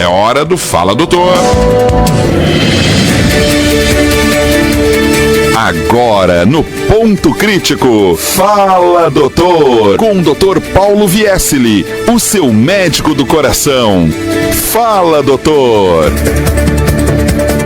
hora do Fala Doutor. Agora, no Ponto Crítico, Fala Doutor, com o Dr. Paulo Viesili, o seu médico do coração. Fala Doutor.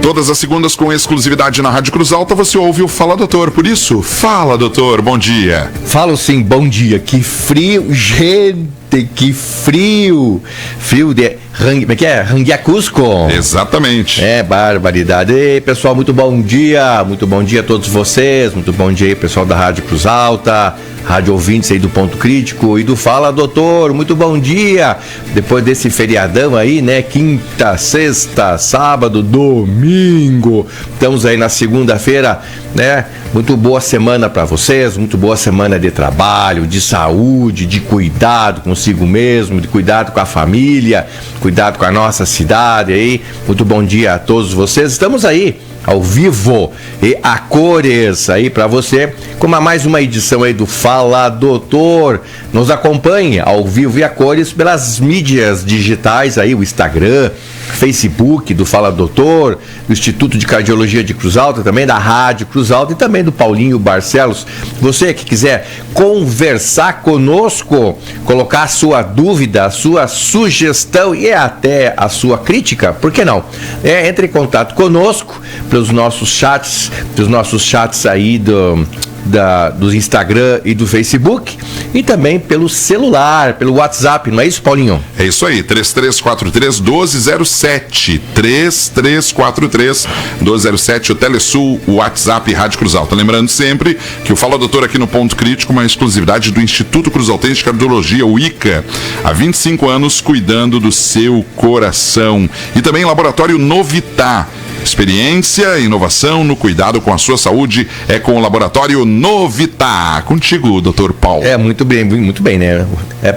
Todas as segundas com exclusividade na Rádio Cruz Alta, você ouve o Fala Doutor. Por isso, fala doutor, bom dia. Falo sim, bom dia. Que frio, gente, que frio. Frio de... Como é que é? Rangiacusco. Exatamente. É, barbaridade. Ei, pessoal, muito bom dia. Muito bom dia a todos vocês. Muito bom dia aí, pessoal da Rádio Cruz Alta, rádio ouvintes aí do Ponto Crítico e do Fala Doutor. Muito bom dia. Depois desse feriadão aí, né? Quinta, sexta, sábado, domingo. Estamos aí na segunda-feira, né? Muito boa semana para vocês, muito boa semana de trabalho, de saúde, de cuidado consigo mesmo, de cuidado com a família, cuidado com a nossa cidade aí. Muito bom dia a todos vocês. Estamos aí ao vivo e a cores aí para você, com mais uma edição aí do Fala Doutor. Nos acompanhe ao vivo e a cores pelas mídias digitais aí, o Instagram, Facebook do Fala Doutor, do Instituto de Cardiologia de Cruz Alta, também da Rádio Cruz Alta e também do Paulinho Barcelos. Você que quiser conversar conosco, colocar a sua dúvida, a sua sugestão e até a sua crítica, por que não? Entre em contato conosco pelos nossos chats aí do Instagram e do Facebook e também pelo celular, pelo WhatsApp, não é isso, Paulinho? É isso aí, 3343-1207, 3343-1207, o Telesul, o WhatsApp Rádio Cruz Alta. Lembrando sempre que o Fala Doutor aqui no Ponto Crítico, uma exclusividade do Instituto Cruz Altense de Cardiologia, o ICA, há 25 anos cuidando do seu coração. E também Laboratório Novitá. Experiência e inovação no cuidado com a sua saúde é com o Laboratório Novitá. Contigo, Dr. Paulo. Muito bem, né?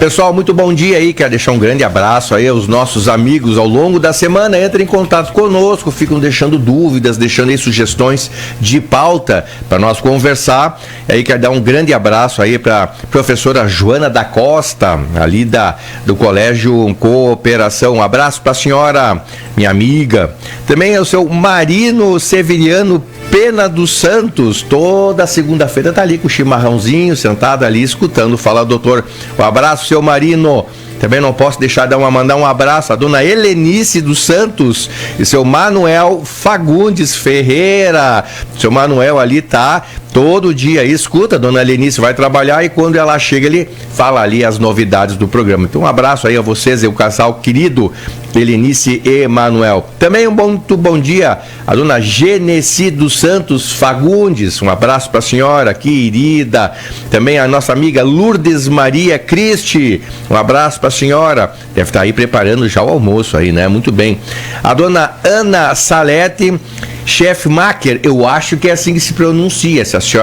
Pessoal, muito bom dia aí. Quero deixar um grande abraço aí aos nossos amigos ao longo da semana. Entrem em contato conosco, ficam deixando dúvidas, deixando aí sugestões de pauta para nós conversar. Aí quero dar um grande abraço aí para professora Joana da Costa, ali do Colégio Cooperação. Um abraço para a senhora, minha amiga. Também é o seu Marino Severiano Pena dos Santos, toda segunda-feira tá ali com o chimarrãozinho, sentado ali, escutando Fala Doutor. Um abraço, seu Marino. Também não posso deixar de mandar um abraço à dona Helenice dos Santos e seu Manuel Fagundes Ferreira. Seu Manuel ali tá todo dia aí, escuta, a dona Helenice vai trabalhar e quando ela chega ele fala ali as novidades do programa. Então um abraço aí a vocês e o casal querido Helenice e Manuel. Também muito bom dia a dona Genesi dos Santos Fagundes, um abraço para a senhora querida. Também a nossa amiga Lourdes Maria Cristi, um abraço para a senhora, deve estar aí preparando já o almoço aí, né? Muito bem. A dona Ana Salete Chefmacher, eu acho que é assim que se pronuncia. Se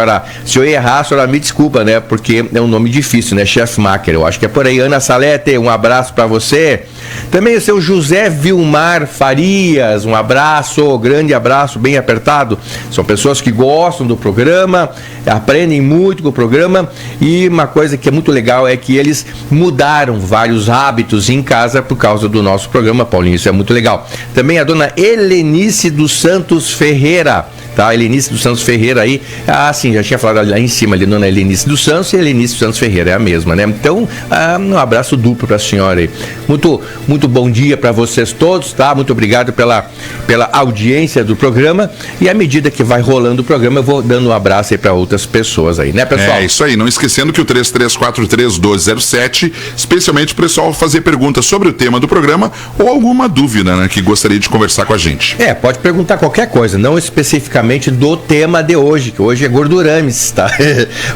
eu errar, a senhora me desculpa, né? Porque é um nome difícil, né? Chefmacher, eu acho que é por aí. Ana Salete, um abraço para você. Também o seu José Vilmar Farias, um abraço, grande abraço, bem apertado. São pessoas que gostam do programa, aprendem muito com o programa e uma coisa que é muito legal é que eles mudaram vários hábitos em casa por causa do nosso programa, Paulinho, isso é muito legal. Também a dona Helenice dos Santos Ferreira, tá? Helenice dos Santos Ferreira aí, sim, já tinha falado lá em cima ali, dona Helenice dos Santos e Helenice dos Santos Ferreira, é a mesma, né? Então, um abraço duplo para a senhora aí. Muito bom dia para vocês todos, tá? Muito obrigado pela audiência do programa e à medida que vai rolando o programa, eu vou dando um abraço aí para outras pessoas aí, né, pessoal? É isso aí, não esquecendo que o 3343-1207, especialmente o pessoal fazer perguntas sobre o tema do programa ou alguma dúvida, né, que gostaria de conversar com a gente. Pode perguntar qualquer coisa, não especificamente do tema de hoje, que hoje é gordurames, tá?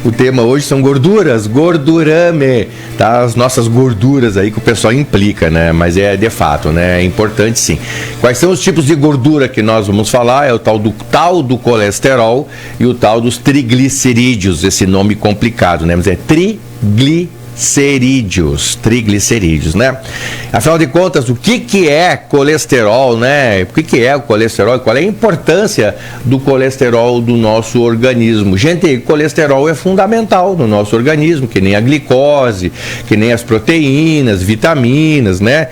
O tema hoje são gordurame, tá? As nossas gorduras aí que o pessoal implica, né? Mas é de fato, né? É importante sim. Quais são os tipos de gordura que nós vamos falar? É o tal do colesterol e o tal dos triglicerídeos, esse nome complicado, né? Mas é triglicerídeos. triglicerídeos, né? Afinal de contas, o que é colesterol, né? O que é o colesterol? Qual é a importância do colesterol do nosso organismo? Gente, colesterol é fundamental no nosso organismo, que nem a glicose, que nem as proteínas, vitaminas, né?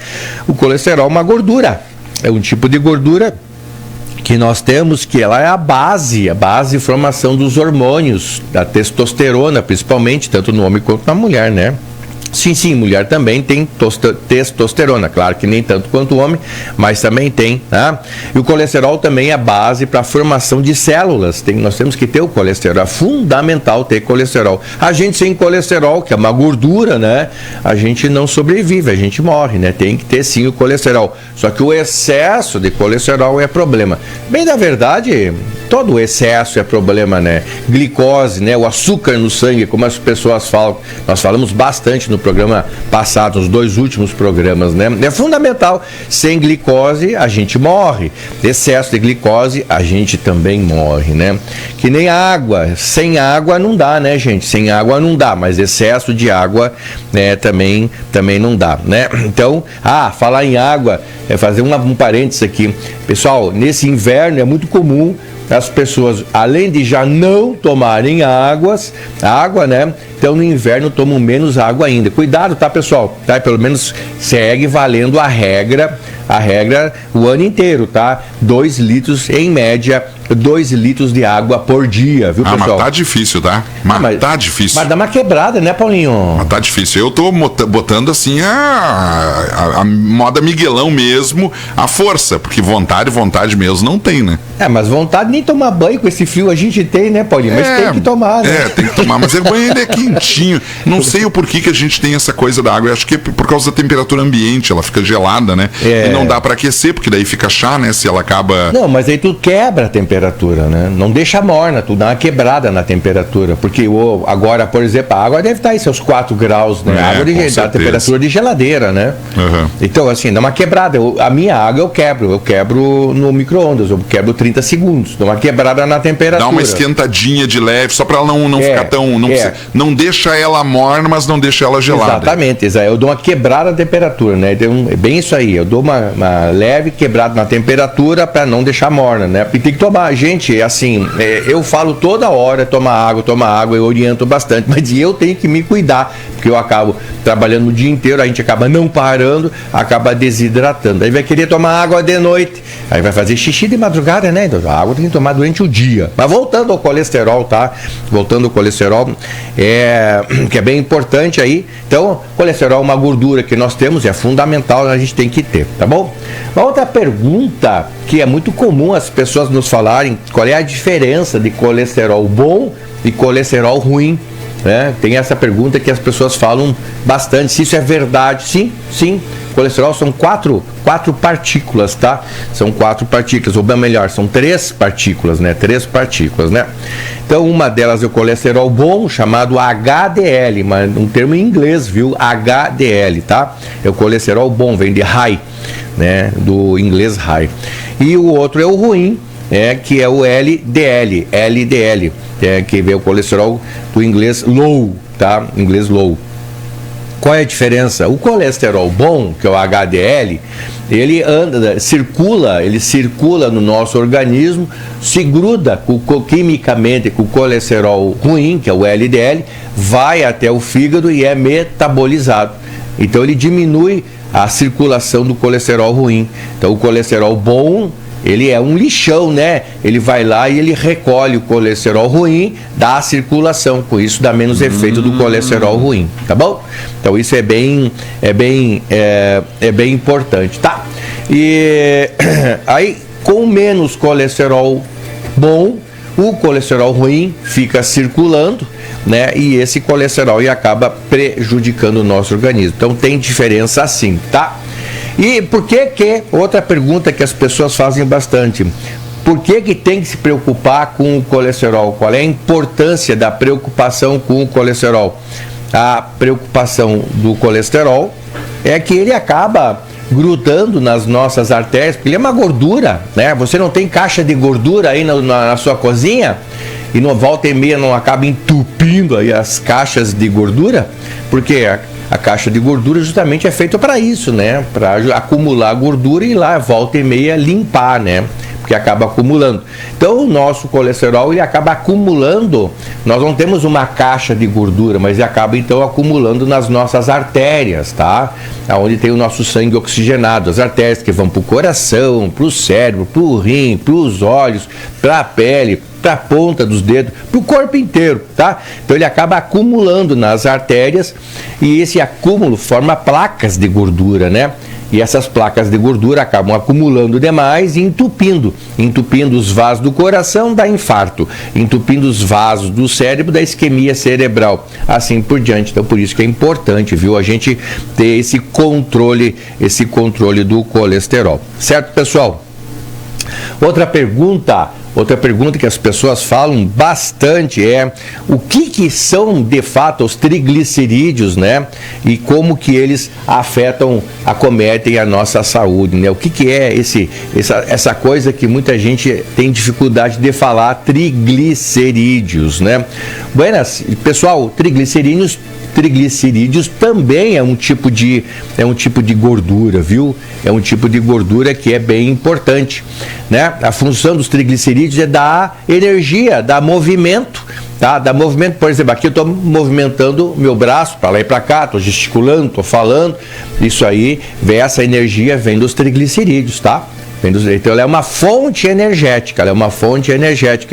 O colesterol é uma gordura, é um tipo de gordura que nós temos, que ela é a base de formação dos hormônios, da testosterona, principalmente, tanto no homem quanto na mulher, né? Sim, mulher também tem testosterona, claro que nem tanto quanto o homem, mas também tem, tá? E o colesterol também é a base para a formação de células. Nós temos que ter o colesterol, é fundamental ter colesterol. A gente sem colesterol, que é uma gordura, né? A gente não sobrevive, a gente morre, né? Tem que ter sim o colesterol. Só que o excesso de colesterol é problema. Bem, na verdade, todo o excesso é problema, né? Glicose, né? O açúcar no sangue, como as pessoas falam, nós falamos bastante no programa passado, nos 2 últimos programas, né? É fundamental. Sem glicose, a gente morre. Excesso de glicose, a gente também morre, né? Que nem água. Sem água não dá, né, gente? Sem água não dá, mas excesso de água, né, também não dá, né? Então, falar em água, fazer um parênteses aqui. Pessoal, nesse inverno é muito comum as pessoas, além de já não tomarem água, né? Então no inverno tomam menos água ainda. Cuidado, tá, pessoal? Tá? Pelo menos segue valendo a regra o ano inteiro, tá? 2 litros, em média, 2 litros de água por dia, viu, pessoal? Mas tá difícil, tá? Tá difícil. Mas dá uma quebrada, né, Paulinho? Mas tá difícil. Eu tô botando assim a moda Miguelão mesmo, a força, porque vontade mesmo não tem, né? Mas vontade nem tomar banho com esse frio a gente tem, né, Paulinho? Mas tem que tomar, né? Tem que tomar, mas o banho ainda é quentinho. Não sei o porquê que a gente tem essa coisa da água. Eu acho que é por causa da temperatura ambiente, ela fica gelada, né? E não dá para aquecer, porque daí fica chá, né? Se ela acaba... Não, mas aí tu quebra a temperatura, né? Não deixa morna, tu dá uma quebrada na temperatura, porque agora, por exemplo, a água deve estar aí seus 4 graus, né? A água da temperatura de geladeira, né? Uhum. Então, assim, dá uma quebrada. A minha água eu quebro no micro-ondas, eu quebro 30 segundos, dá uma quebrada na temperatura. Dá uma esquentadinha de leve, só para ela não ficar tão... Não deixa ela morna, mas não deixa ela gelada. Exatamente, eu dou uma quebrada na temperatura, né? Então, é bem isso aí, eu dou uma leve quebrada na temperatura para não deixar morna, né? E tem que tomar, gente, assim, eu falo toda hora, toma água, eu oriento bastante, mas eu tenho que me cuidar, porque eu acabo trabalhando o dia inteiro, a gente acaba não parando, acaba desidratando. Aí vai querer tomar água de noite, aí vai fazer xixi de madrugada, né? Então, a água tem que tomar durante o dia. Mas voltando ao colesterol, tá? Voltando ao colesterol, que é bem importante aí. Então, colesterol é uma gordura que nós temos, é fundamental, a gente tem que ter, tá bom? Uma outra pergunta que é muito comum as pessoas nos falarem, qual é a diferença de colesterol bom e colesterol ruim? Tem essa pergunta que as pessoas falam bastante, se isso é verdade. Sim. Colesterol são quatro partículas, tá? São 4 partículas, ou melhor, são 3 partículas, né? 3 partículas, né? Então, uma delas é o colesterol bom, chamado HDL, mas um termo em inglês, viu? HDL, tá? É o colesterol bom, vem de high, né? Do inglês high. E o outro é o ruim, que é o LDL, que vem o colesterol do inglês low, tá? Inglês low. Qual é a diferença? O colesterol bom, que é o HDL, ele circula no nosso organismo, se gruda quimicamente com o colesterol ruim, que é o LDL, vai até o fígado e é metabolizado. Então ele diminui a circulação do colesterol ruim. Então o colesterol bom, ele é um lixão, né? Ele vai lá e ele recolhe o colesterol ruim da circulação, com isso dá menos efeito do colesterol ruim, tá bom? Então isso é bem importante, tá? E aí, com menos colesterol bom, o colesterol ruim fica circulando, né? E esse colesterol acaba prejudicando o nosso organismo. Então tem diferença sim, tá? E por que outra pergunta que as pessoas fazem bastante, por que tem que se preocupar com o colesterol? Qual é a importância da preocupação com o colesterol? A preocupação do colesterol é que ele acaba grudando nas nossas artérias, porque ele é uma gordura, né? Você não tem caixa de gordura aí na sua cozinha? E no volta e meia não acaba entupindo aí as caixas de gordura? Porque a caixa de gordura justamente é feita para isso, né? Para acumular gordura e lá volta e meia limpar, né? Porque acaba acumulando. Então o nosso colesterol ele acaba acumulando. Nós não temos uma caixa de gordura, mas ele acaba então acumulando nas nossas artérias, tá? Onde tem o nosso sangue oxigenado, as artérias que vão para o coração, para o cérebro, para o rim, para os olhos, para a pele, para a ponta dos dedos, para o corpo inteiro, tá? Então ele acaba acumulando nas artérias e esse acúmulo forma placas de gordura, né? E essas placas de gordura acabam acumulando demais e entupindo os vasos do coração, dá infarto, entupindo os vasos do cérebro, da isquemia cerebral, assim por diante. Então por isso que é importante, viu, a gente ter esse controle do colesterol. Certo, pessoal? Outra pergunta que as pessoas falam bastante é o que são de fato os triglicerídeos, né? E como que eles acometem a nossa saúde, né? O que é essa coisa que muita gente tem dificuldade de falar, triglicerídeos, né? Buenas, pessoal, triglicerídeos também é um tipo de gordura, viu? É um tipo de gordura que é bem importante, né? A função dos triglicerídeos é dar energia, dar movimento, tá? Dar movimento, por exemplo, aqui eu estou movimentando meu braço para lá e para cá, estou gesticulando, estou falando, isso aí, essa energia vem dos triglicerídeos, tá? Então ela é uma fonte energética,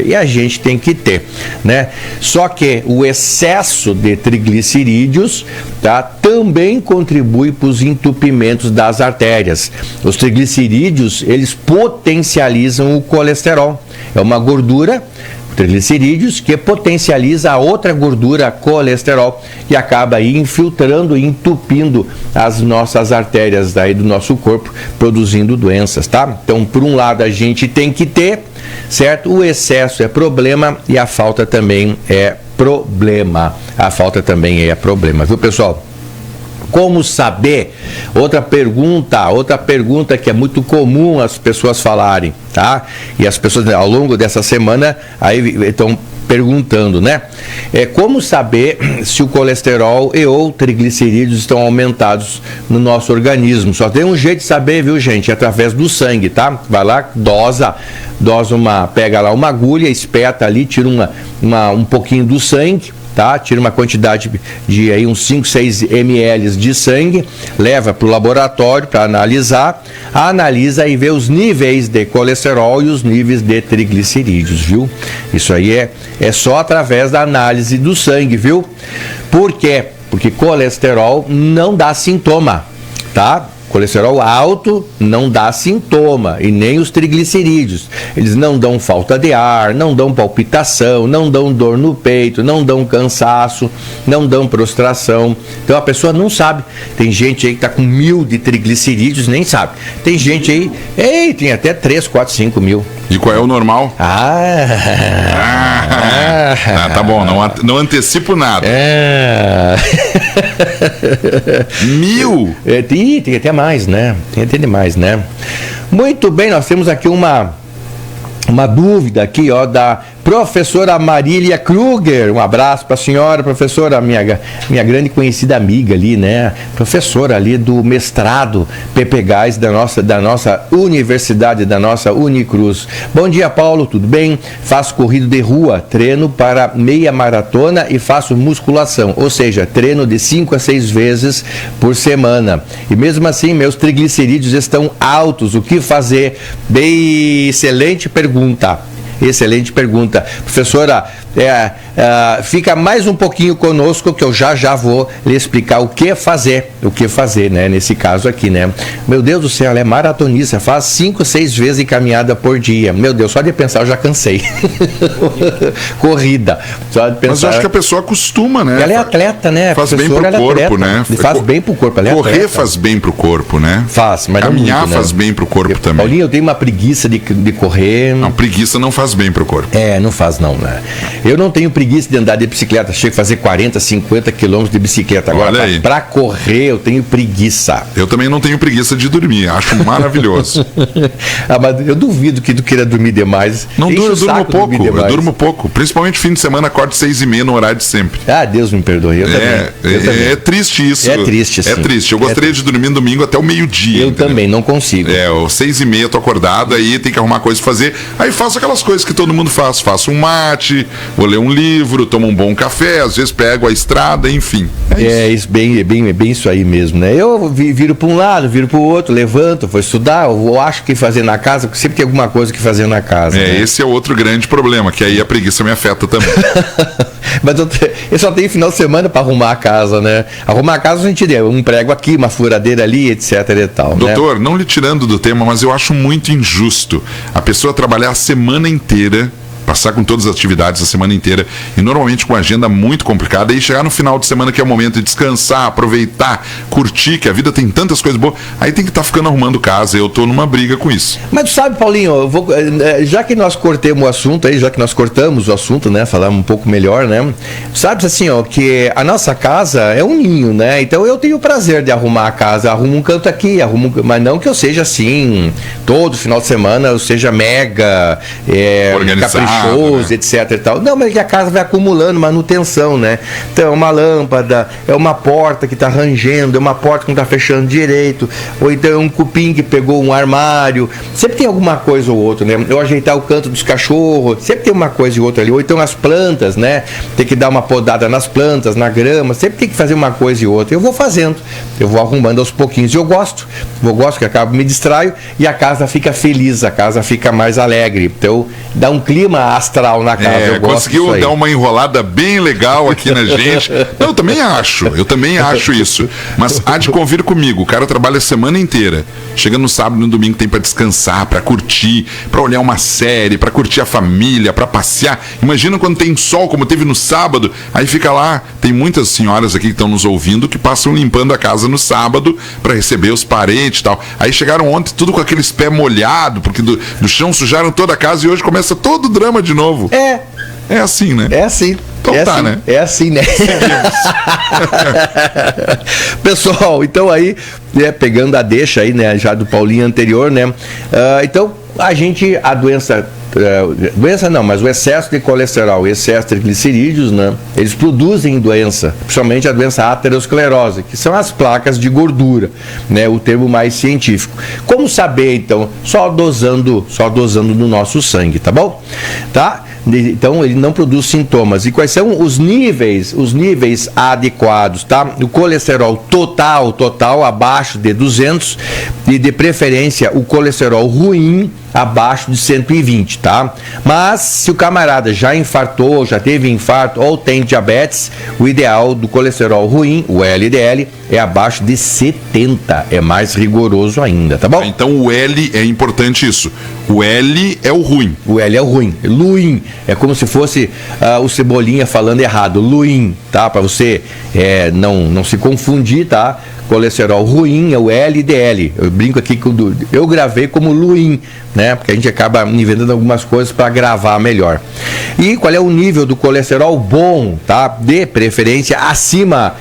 e a gente tem que ter, né? Só que o excesso de triglicerídeos, tá, também contribui para os entupimentos das artérias. Os triglicerídeos, eles potencializam o colesterol. É uma gordura, triglicerídeos, que potencializa a outra gordura, colesterol, e acaba aí infiltrando e entupindo as nossas artérias daí do nosso corpo, produzindo doenças, tá? Então, por um lado, a gente tem que ter, certo? O excesso é problema e a falta também é problema. Viu, pessoal? Como saber? Outra pergunta que é muito comum as pessoas falarem, tá? E as pessoas ao longo dessa semana aí estão perguntando, né? Como saber se o colesterol e ou triglicerídeos estão aumentados no nosso organismo? Só tem um jeito de saber, viu, gente? Através do sangue, tá? Vai lá, pega lá uma agulha, espeta ali, tira um pouquinho do sangue, tá? Tira uma quantidade de aí, uns 5, 6 ml de sangue, leva para o laboratório para analisar, analisa e vê os níveis de colesterol e os níveis de triglicerídeos, viu? Isso aí é só através da análise do sangue, viu? Por quê? Porque colesterol não dá sintoma, tá? Colesterol alto não dá sintoma, e nem os triglicerídeos. Eles não dão falta de ar, não dão palpitação, não dão dor no peito, não dão cansaço, não dão prostração. Então a pessoa não sabe. Tem gente aí que está com 1000 de triglicerídeos, nem sabe. Tem gente aí, tem até 3, 4, 5 mil. E qual é o normal? Tá bom, não antecipo nada. 1000? Tem até mais, né? Tem até demais, né? Muito bem, nós temos aqui uma dúvida aqui, ó, da professora Marília Kruger. Um abraço para a senhora, professora, minha grande conhecida amiga ali, né? Professora ali do mestrado PPGás da nossa universidade, da nossa Unicruz. Bom dia, Paulo, tudo bem? Faço corrida de rua, treino para meia maratona e faço musculação, ou seja, treino de 5 a 6 vezes por semana. E mesmo assim, meus triglicerídeos estão altos. O que fazer? Bem, excelente pergunta. Professora, fica mais um pouquinho conosco que eu já vou lhe explicar o que fazer, né, nesse caso aqui, né? Meu Deus do céu, ela é maratonista, faz 5, 6 vezes de caminhada por dia. Meu Deus, só de pensar eu já cansei. Corrida, só de pensar. Mas eu acho que a pessoa acostuma, né? Ela é atleta, né? Faz bem pro corpo, né? Faz bem pro corpo, ela é Correr atleta. faz bem pro corpo, né? Faz, mas caminhar não muito, faz bem pro corpo também. Paulinho, eu tenho uma preguiça de correr. Não, preguiça não faz bem pro corpo. Não faz não, né? Eu não tenho preguiça de andar de bicicleta. Chego a fazer 40, 50 quilômetros de bicicleta. Agora, para correr, eu tenho preguiça. Eu também não tenho preguiça de dormir. Acho maravilhoso. Mas eu duvido que tu queira dormir demais. Não, eu durmo pouco. Eu durmo pouco. Principalmente fim de semana, acordo 6h30 no horário de sempre. Ah, Deus me perdoe. Eu também. É triste isso. É triste, sim. É triste. Eu gostaria de dormir no domingo até o meio-dia. Eu também, não consigo. 6h30 eu tô acordado, aí tem que arrumar coisa pra fazer. Aí faço aquelas coisas que todo mundo faz. Faço um mate, vou ler um livro, tomo um bom café, às vezes pego a estrada, enfim. Isso, bem isso aí mesmo, né? Eu viro para um lado, viro para o outro, levanto, vou estudar, eu acho que fazer na casa, porque sempre tem alguma coisa que fazer na casa. Né? Esse é outro grande problema, que aí a preguiça me afeta também. Mas eu só tenho final de semana para arrumar a casa, né? Arrumar a casa a gente tem um prego aqui, uma furadeira ali, etc e tal. Doutor, não lhe tirando do tema, mas eu acho muito injusto a pessoa trabalhar a semana inteira, passar com todas as atividades a semana inteira e normalmente com uma agenda muito complicada e chegar no final de semana que é o momento de descansar, aproveitar, curtir, que a vida tem tantas coisas boas, aí tem que estar ficando arrumando casa. Eu tô numa briga com isso. Mas tu sabe, Paulinho, já que nós cortamos o assunto aí, já que nós cortamos o assunto, né, falar um pouco melhor, né, sabes assim, ó, que a nossa casa é um ninho, né, então eu tenho o prazer de arrumar a casa, arrumo um canto aqui, mas não que eu seja assim, todo final de semana eu seja mega organizado, né? Etc e tal. Não, mas que a casa vai acumulando manutenção, né? Então é uma lâmpada, é uma porta que está rangendo, é uma porta que não está fechando direito, ou então é um cupim que pegou um armário. Sempre tem alguma coisa ou outra, né? Eu ajeitar o canto dos cachorros, sempre tem uma coisa e outra ali. Ou então as plantas, né? Tem que dar uma podada nas plantas, na grama, sempre tem que fazer uma coisa e outra. Eu vou fazendo, eu vou arrumando aos pouquinhos. Eu gosto que acabo me distraio e a casa fica feliz, a casa fica mais alegre. Então dá um clima astral na casa. Eu gosto conseguiu dar uma enrolada bem legal aqui na gente. Eu também acho isso. Mas há de convir comigo, o cara trabalha a semana inteira. Chega no sábado e no domingo tem para descansar, para curtir, para olhar uma série, para curtir a família, para passear. Imagina quando tem sol, como teve no sábado, aí fica lá. Tem muitas senhoras aqui que estão nos ouvindo que passam limpando a casa no sábado para receber os parentes e tal. Aí chegaram ontem tudo com aqueles pés molhados, porque do chão sujaram toda a casa e hoje começa todo o drama de novo. É assim, né? É assim. Então assim, né? É assim, né? Pessoal, então aí, né, pegando a deixa aí, né, já do Paulinho anterior, né? Então, a doença não, mas o excesso de colesterol e excesso de glicerídeos, né, eles produzem doença, principalmente a doença aterosclerose, que são as placas de gordura, né, o termo mais científico. Como saber, então? Só dosando no nosso sangue, tá bom? Tá? Então ele não produz sintomas. E quais são os níveis adequados, tá? O colesterol total abaixo de 200 e de preferência o colesterol ruim abaixo de 120, tá? Mas se o camarada já infartou, já teve infarto ou tem diabetes, o ideal do colesterol ruim, o LDL, é abaixo de 70, é mais rigoroso ainda, tá bom? Então o L é importante isso. O L é o ruim. O L é o ruim. Luim. É como se fosse o Cebolinha falando errado. Luim, tá? Para você não se confundir, tá? Colesterol ruim é o LDL. Eu brinco aqui que eu gravei como Luim, né? Porque a gente acaba inventando algumas coisas para gravar melhor. E qual é o nível do colesterol bom, tá? De preferência acima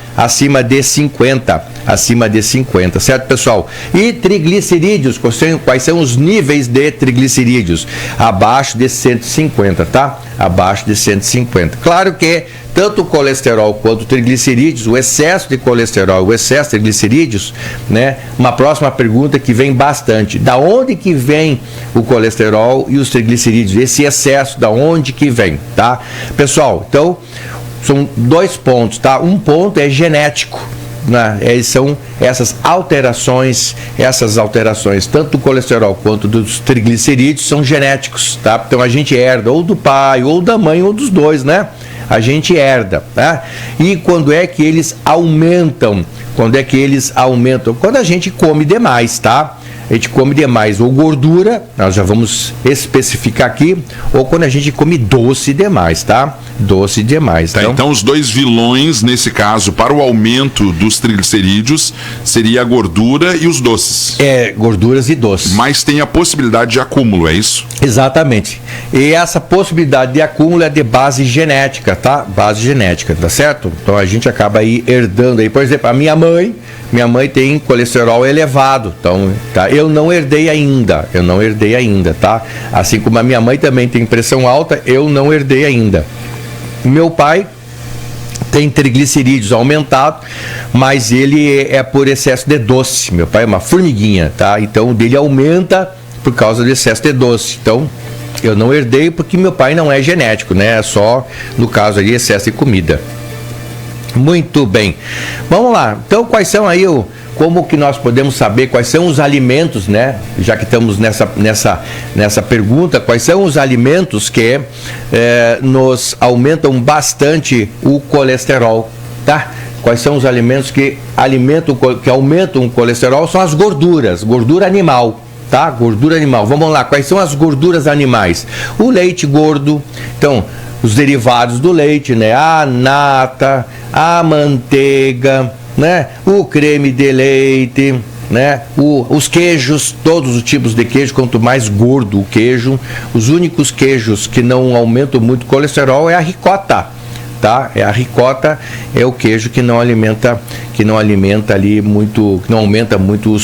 de 50. Acima de 50, certo, pessoal? E triglicerídeos, quais são os níveis de triglicerídeos? Abaixo de 150, tá? Abaixo de 150. Claro que tanto o colesterol quanto o triglicerídeos, o excesso de colesterol, o excesso de glicerídeos, né? Uma próxima pergunta que vem bastante. Da onde que vem o colesterol e os triglicerídeos? Esse excesso, da onde que vem, tá? Pessoal, então, são 2 pontos, tá? Um ponto é genético. São essas alterações, tanto do colesterol quanto dos triglicerídeos, são genéticos, tá? Então a gente herda ou do pai, ou da mãe, ou dos dois, né? A gente herda, tá? E quando é que eles aumentam? Quando a gente come demais, tá? a gente come demais ou gordura, nós já vamos especificar aqui, ou quando a gente come doce demais, tá? Doce demais. Tá, então os dois vilões, nesse caso, para o aumento dos triglicerídeos, seria a gordura e os doces. Gorduras e doces. Mas tem a possibilidade de acúmulo, é isso? Exatamente. E essa possibilidade de acúmulo é de base genética, tá? Base genética, tá certo? Então a gente acaba aí herdando aí, por exemplo, a minha mãe tem colesterol elevado, então, tá? Eu não herdei ainda, tá? Assim como a minha mãe também tem pressão alta, eu não herdei ainda. Meu pai tem triglicerídeos aumentados, mas ele é por excesso de doce. Meu pai é uma formiguinha, tá? Então o dele aumenta por causa do excesso de doce. Então eu não herdei porque meu pai não é genético, né? É só no caso ali excesso de comida. Muito bem. Vamos lá. Então quais são aí como que nós podemos saber quais são os alimentos, né? Já que estamos nessa pergunta, quais são os alimentos que nos aumentam bastante o colesterol, tá? Quais são os alimentos que aumentam o colesterol? São as gorduras, gordura animal, tá? Gordura animal. Vamos lá, quais são as gorduras animais? O leite gordo, então, os derivados do leite, né? A nata, a manteiga, né? O creme de leite, né? Os queijos, todos os tipos de queijo, quanto mais gordo o queijo, os únicos queijos que não aumentam muito o colesterol é a ricota, tá? A ricota é o queijo que não alimenta ali muito, que não aumenta muito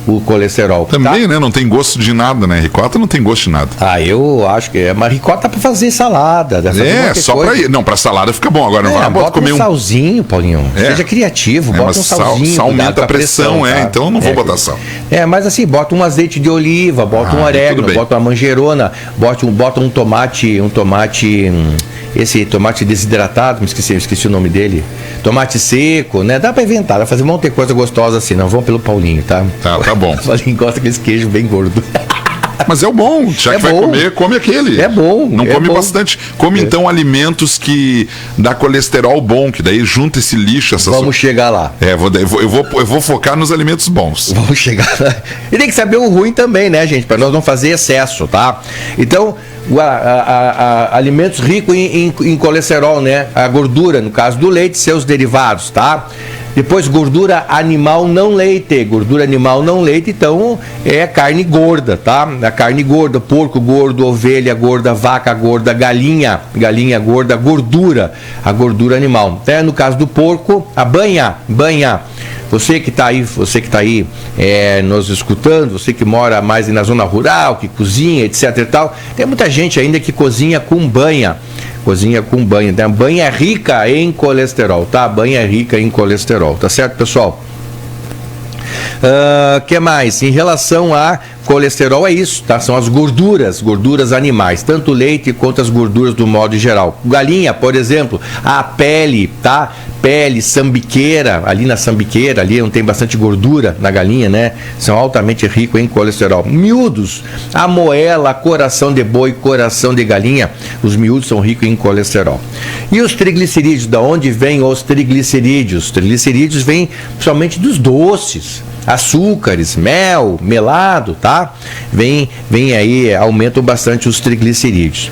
o colesterol. Também, tá? né? Não tem gosto de nada, né? Ricota não tem gosto de nada. Eu acho que é uma ricota para fazer salada. Só para ir. Não, para salada fica bom. Agora não vai bota comer um salzinho, Paulinho. Seja criativo, bota um salzinho. Sal aumenta a pressão, tá? Então eu não vou botar sal. Mas assim, bota um azeite de oliva, bota um orégano, bota uma manjerona, bota um tomate, esse tomate desidratado, esqueci o nome dele. Tomate seco, né? Dá pra inventar, dá pra fazer um monte de coisa gostosa assim. Não vamos pelo Paulinho, tá? Tá bom. O Paulinho gosta daquele queijo bem gordo. Mas é o bom, já que vai comer, come aquele. É bom. Não come bastante. Come então alimentos que dá colesterol bom, que daí junta esse lixo. Vamos chegar lá. Eu vou focar nos alimentos bons. Vamos chegar lá. E tem que saber o ruim também, né, gente? Para nós não fazer excesso, tá? Então, alimentos ricos em colesterol, né? A gordura, no caso do leite, seus derivados, tá? Depois, gordura animal não leite. Gordura animal não leite, então, é carne gorda, tá? A carne gorda, porco gordo, ovelha gorda, vaca gorda, galinha gorda, gordura, a gordura animal. No caso do porco, a banha. Você que está aí nos escutando, você que mora mais na zona rural, que cozinha, etc e tal, tem muita gente ainda que cozinha com banha. Então, banha é rica em colesterol, tá? Banha é rica em colesterol, tá certo, pessoal? Que mais? Em relação a colesterol é isso, tá? São as gorduras animais, tanto o leite quanto as gorduras do modo geral. Galinha, por exemplo, a pele, tá? Pele, sambiqueira, ali na sambiqueira, ali não tem bastante gordura na galinha, né? São altamente ricos em colesterol. Miúdos, a moela, coração de boi, coração de galinha, os miúdos são ricos em colesterol. E os triglicerídeos, da onde vêm os triglicerídeos? Os triglicerídeos vêm principalmente dos doces, açúcares, mel, melado, tá? Vem aí, aumentam bastante os triglicerídeos.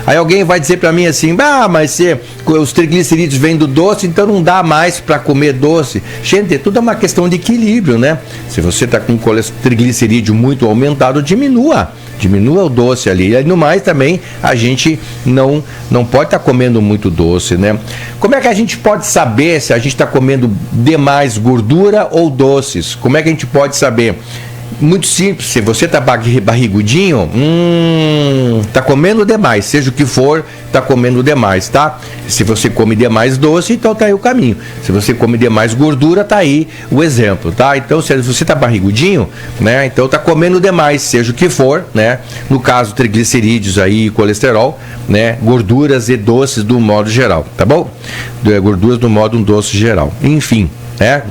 Aí alguém vai dizer para mim assim, mas se os triglicerídeos vêm do doce, então não dá mais para comer doce. Gente, tudo é uma questão de equilíbrio, né? Se você está com triglicerídeo muito aumentado, diminua o doce ali. E no mais também a gente não pode estar comendo muito doce, né? Como é que a gente pode saber se a gente está comendo demais gordura ou doces? Como é que a gente pode saber? Muito simples, se você está barrigudinho, está comendo demais, seja o que for, está comendo demais, tá? Se você come demais doce, então tá aí o caminho. Se você come demais gordura, tá aí o exemplo, tá? Então, se você está barrigudinho, né? Então tá comendo demais, seja o que for, né? No caso, triglicerídeos aí, colesterol, né? Gorduras e doces do modo geral, tá bom? Gorduras do modo doce geral. Enfim.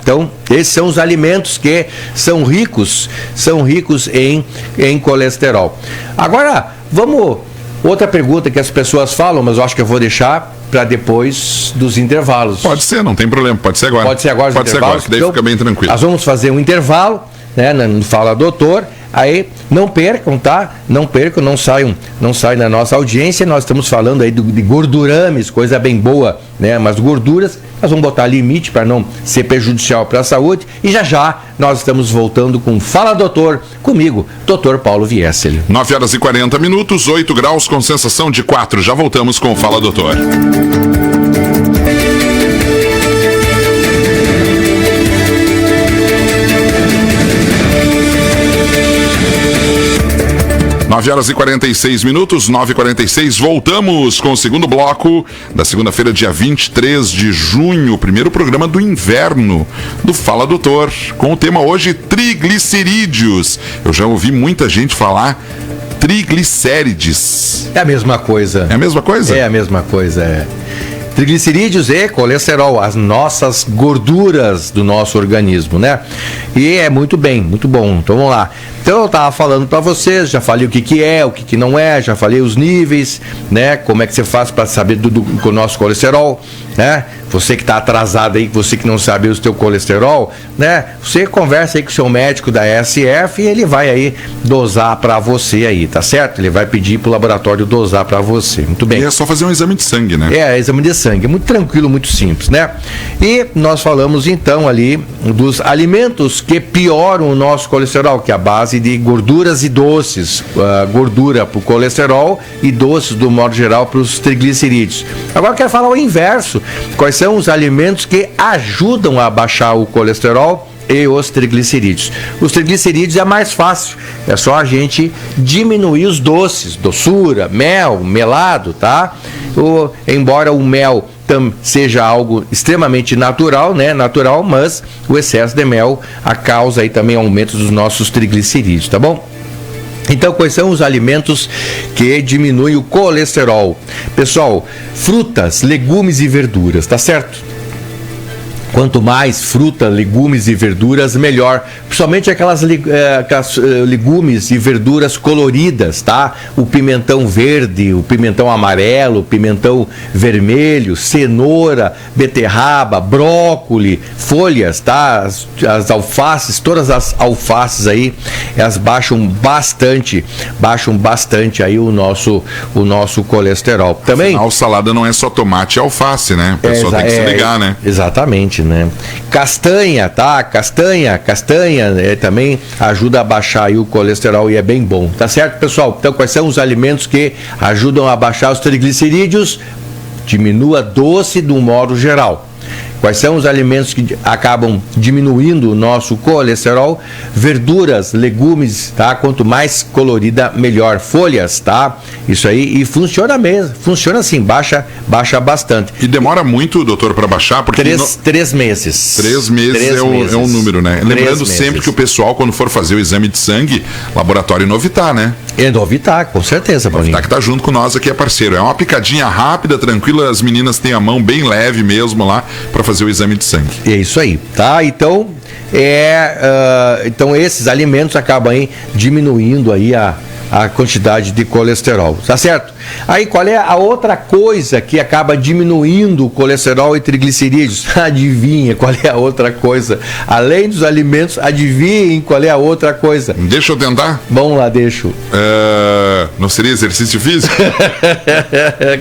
Então, esses são os alimentos que são ricos em colesterol. Agora, outra pergunta que as pessoas falam, mas eu acho que eu vou deixar para depois dos intervalos. Pode ser, não tem problema, pode ser agora. Pode ser agora, que daí então, fica bem tranquilo. Nós vamos fazer um intervalo, né, no Fala Doutor. aí não percam, tá? Não percam, não saiam da nossa audiência. Nós estamos falando aí de gordurames, coisa bem boa, né? Mas gorduras, nós vamos botar limite para não ser prejudicial para a saúde. E já nós estamos voltando com Fala Doutor, comigo, Dr. Paulo Viesel. 9h40, 8 graus com sensação de 4. Já voltamos com Fala Doutor. Nove horas e 46 minutos, 9h46, voltamos com o segundo bloco da segunda-feira, dia 23 de junho, primeiro programa do inverno do Fala Doutor, com o tema hoje triglicerídeos. Eu já ouvi muita gente falar triglicérides. É a mesma coisa. É a mesma coisa? É a mesma coisa, é. Triglicerídeos e colesterol, as nossas gorduras do nosso organismo, né? E é muito bem, muito bom. Então vamos lá. Então eu estava falando para vocês, já falei o que é, o que não é, já falei os níveis, né? Como é que você faz para saber do nosso colesterol, né? Você que está atrasado aí, você que não sabe o seu colesterol, né? Você conversa aí com o seu médico da SF e ele vai aí dosar para você aí, tá certo? Ele vai pedir para o laboratório dosar para você. Muito bem. E é só fazer um exame de sangue, né? Exame de sangue. É muito tranquilo, muito simples, né? E nós falamos então ali dos alimentos que pioram o nosso colesterol, que é a base de gorduras e doces. Gordura para o colesterol e doces, do modo geral, para os triglicerídeos. Agora eu quero falar o inverso. Quais são os alimentos que ajudam a baixar o colesterol e os triglicerídeos? Os triglicerídeos é mais fácil, é só a gente diminuir os doces, doçura, mel, melado, tá? Embora o mel seja algo extremamente natural, né? Natural, mas o excesso de mel causa aí também aumento dos nossos triglicerídeos, tá bom? Então, quais são os alimentos que diminuem o colesterol? Pessoal, frutas, legumes e verduras, tá certo? Quanto mais fruta, legumes e verduras, melhor. Principalmente aquelas legumes e verduras coloridas, tá? O pimentão verde, o pimentão amarelo, o pimentão vermelho, cenoura, beterraba, brócoli, folhas, tá? As alfaces, todas as alfaces aí, elas baixam bastante aí o nosso colesterol. Também. Afinal, salada não é só tomate e alface, né? O pessoal tem que se ligar, né? Exatamente, né? Castanha, tá? Castanha também ajuda a baixar aí o colesterol e é bem bom, tá certo, pessoal? Então, quais são os alimentos que ajudam a baixar os triglicerídeos? Diminua doce do modo geral. Quais são os alimentos que acabam diminuindo o nosso colesterol? Verduras, legumes, tá? Quanto mais colorida, melhor. Folhas, tá? Isso aí, e funciona mesmo, funciona assim, baixa bastante. E demora muito, doutor, para baixar? Porque 3 meses. 3 meses é um número, né? Lembrando sempre que o pessoal, quando for fazer o exame de sangue, laboratório Novitar, né? É Novitar, com certeza, Paulinho. Novitar que tá junto com nós aqui, é parceiro. É uma picadinha rápida, tranquila, as meninas têm a mão bem leve mesmo lá para fazer o exame de sangue. É isso aí, tá? Então, então esses alimentos acabam aí diminuindo aí a quantidade de colesterol, tá certo? Aí qual é a outra coisa que acaba diminuindo o colesterol e triglicerídeos? Adivinha qual é a outra coisa? Além dos alimentos, adivinhem qual é a outra coisa? Deixa eu tentar? Vamos lá, deixa. Não seria exercício físico?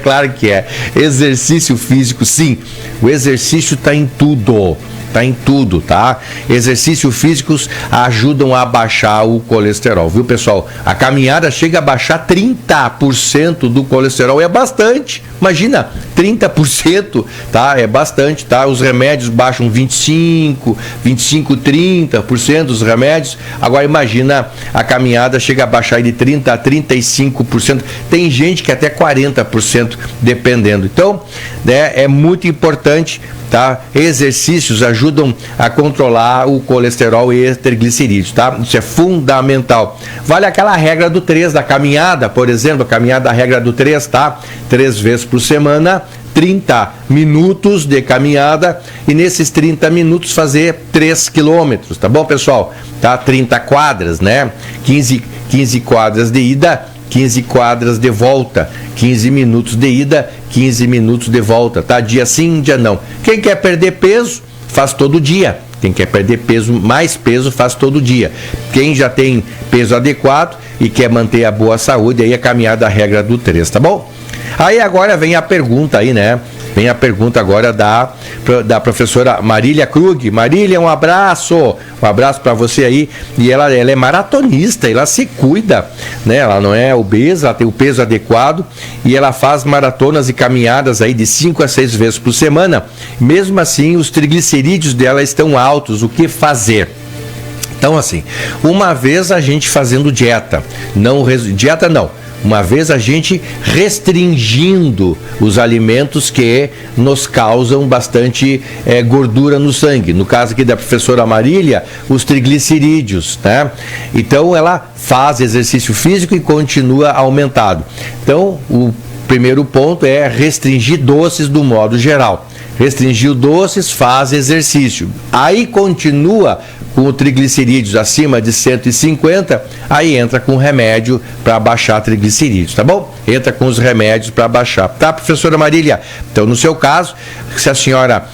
Claro que é. Exercício físico, sim. O exercício está em tudo. Tá em tudo, tá? Exercícios físicos ajudam a baixar o colesterol, viu, pessoal? A caminhada chega a baixar 30% do colesterol, é bastante. Imagina, 30%, tá? É bastante, tá? Os remédios baixam 30% dos remédios. Agora imagina, a caminhada chega a baixar de 30% a 35%. Tem gente que até 40%, dependendo. Então, né, é muito importante, tá? Exercícios ajudam a controlar o colesterol e triglicerídeos, tá? Isso é fundamental. Vale aquela regra do 3 da caminhada, por exemplo, a caminhada, a regra do 3, tá? 3 vezes por semana, 30 minutos de caminhada, e nesses 30 minutos fazer 3 quilômetros, tá bom, pessoal? Tá? 30 quadras, né? 15 quadras de ida, 15 quadras de volta, 15 minutos de ida, 15 minutos de volta, tá? Dia sim, dia não. Quem quer perder peso, faz todo dia, Quem quer perder peso, mais peso, faz todo dia. Quem já tem peso adequado e quer manter a boa saúde, aí a caminhada da regra do 3, tá bom? Aí agora vem a pergunta aí, né? Vem a pergunta agora da professora Marília Krug. Marília, um abraço para você aí. E ela é maratonista, ela se cuida, né? Ela não é obesa, ela tem o peso adequado e ela faz maratonas e caminhadas aí de 5 a 6 vezes por semana. Mesmo assim, os triglicerídeos dela estão altos. O que fazer? Então, assim, uma vez a gente fazendo dieta, uma vez a gente restringindo os alimentos que nos causam bastante gordura no sangue. No caso aqui da professora Marília, os triglicerídeos, né? Então ela faz exercício físico e continua aumentado. Então o primeiro ponto é restringir doces do modo geral. Restringiu doces, faz exercício. Aí continua com o triglicerídeos acima de 150, aí entra com remédio para baixar triglicerídeos, tá bom? Entra com os remédios para baixar. Tá, professora Marília? Então, no seu caso, se a senhora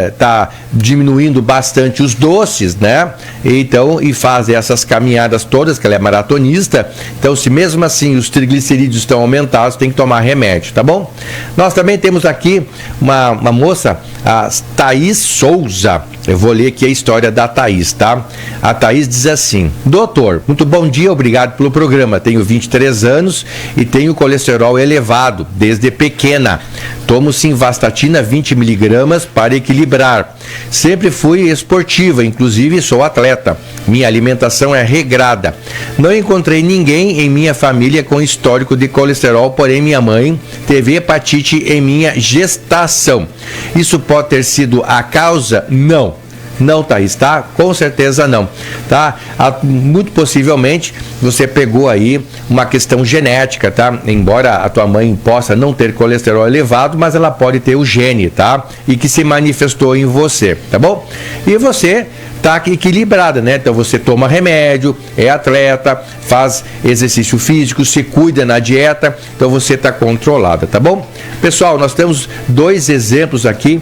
está diminuindo bastante os doces, né? Então, e faz essas caminhadas todas, que ela é maratonista, então, se mesmo assim os triglicerídeos estão aumentados, tem que tomar remédio, tá bom? Nós também temos aqui uma moça, a Thaís Souza. Eu vou ler aqui a história da Thaís, tá? A Thaís diz assim: doutor, muito bom dia, obrigado pelo programa. Tenho 23 anos e tenho colesterol elevado desde pequena. Tomo simvastatina 20 miligramas para equilibrar. Sempre fui esportiva, inclusive sou atleta. Minha alimentação é regrada. Não encontrei ninguém em minha família com histórico de colesterol, porém minha mãe teve hepatite em minha gestação. Isso pode ter sido a causa? Não. Não, Thaís, tá? Com certeza não, tá? Muito possivelmente você pegou aí uma questão genética, tá? Embora a tua mãe possa não ter colesterol elevado, mas ela pode ter o gene, tá? E que se manifestou em você, tá bom? E você tá equilibrada, né? Então você toma remédio, é atleta, faz exercício físico, se cuida na dieta, então você tá controlada, tá bom? Pessoal, nós temos dois exemplos aqui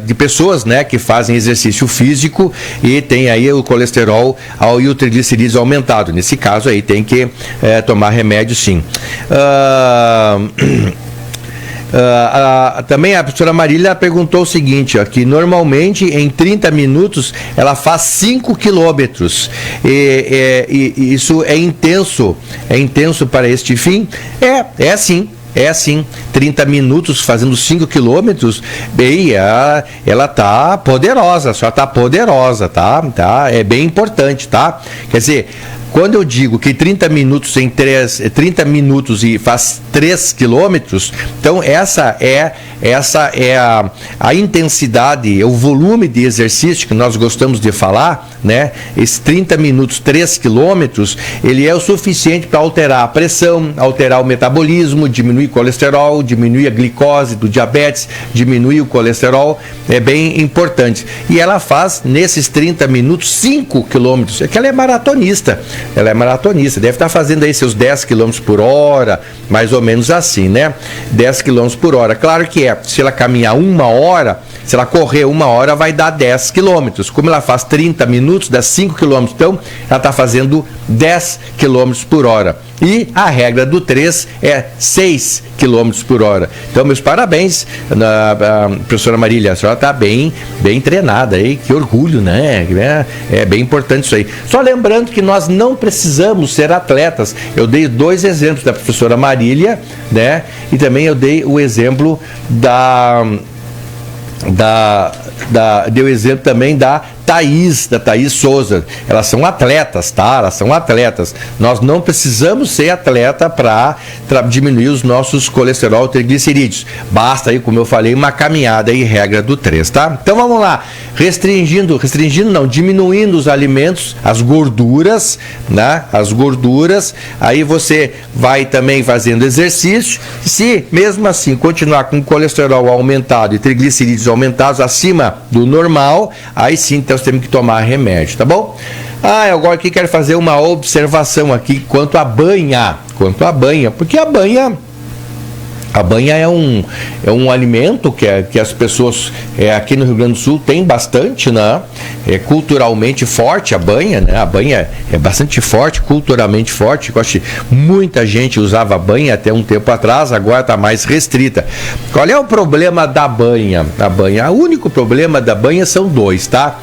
de pessoas, né, que fazem exercício físico e tem aí o colesterol e o triglicerídeos aumentado. Nesse caso aí tem que tomar remédio, sim. Também a professora Marília perguntou o seguinte, ó, que normalmente em 30 minutos ela faz 5 quilômetros. E isso é intenso para este fim? É sim. É assim, 30 minutos fazendo 5 quilômetros, bem, ela tá poderosa, a senhora tá poderosa, tá? É bem importante, tá? Quer dizer, quando eu digo que 30 minutos e faz 3 quilômetros, então essa é a intensidade, o volume de exercício que nós gostamos de falar, né? Esses 30 minutos, 3 quilômetros, ele é o suficiente para alterar a pressão, alterar o metabolismo, diminuir o colesterol, diminuir a glicose do diabetes, diminuir o colesterol, é bem importante. E ela faz, nesses 30 minutos, 5 quilômetros, é que ela é maratonista, deve estar fazendo aí seus 10 km por hora, mais ou menos assim, né? 10 km por hora. Claro que se ela caminhar 1 hora, se ela correr 1 hora, vai dar 10 quilômetros. Como ela faz 30 minutos, dá 5 quilômetros, então ela está fazendo 10 quilômetros por hora. E a regra do 3 é 6 km por hora. Então, meus parabéns, professora Marília, a senhora está bem treinada aí, que orgulho, né? É bem importante isso aí. Só lembrando que nós não precisamos ser atletas. Eu dei 2 exemplos da professora Marília, né? E também eu dei o exemplo deu exemplo também da Thaís Souza. Elas são atletas, tá? Elas são atletas. Nós não precisamos ser atleta para diminuir os nossos colesterol e triglicerídeos. Basta aí, como eu falei, uma caminhada aí, regra do 3, tá? Então vamos lá. Diminuindo os alimentos, as gorduras, né? As gorduras. Aí você vai também fazendo exercício. Se mesmo assim continuar com colesterol aumentado e triglicerídeos aumentados acima do normal, aí sim, então temos que tomar remédio, tá bom? Agora aqui quero fazer uma observação aqui quanto à banha, porque a banha A banha é um alimento que as pessoas aqui no Rio Grande do Sul tem bastante, né? É culturalmente forte a banha, né? A banha é bastante forte, culturalmente forte. Muita gente usava banha até um tempo atrás, agora está mais restrita. Qual é o problema da banha? O único problema da banha são dois, tá?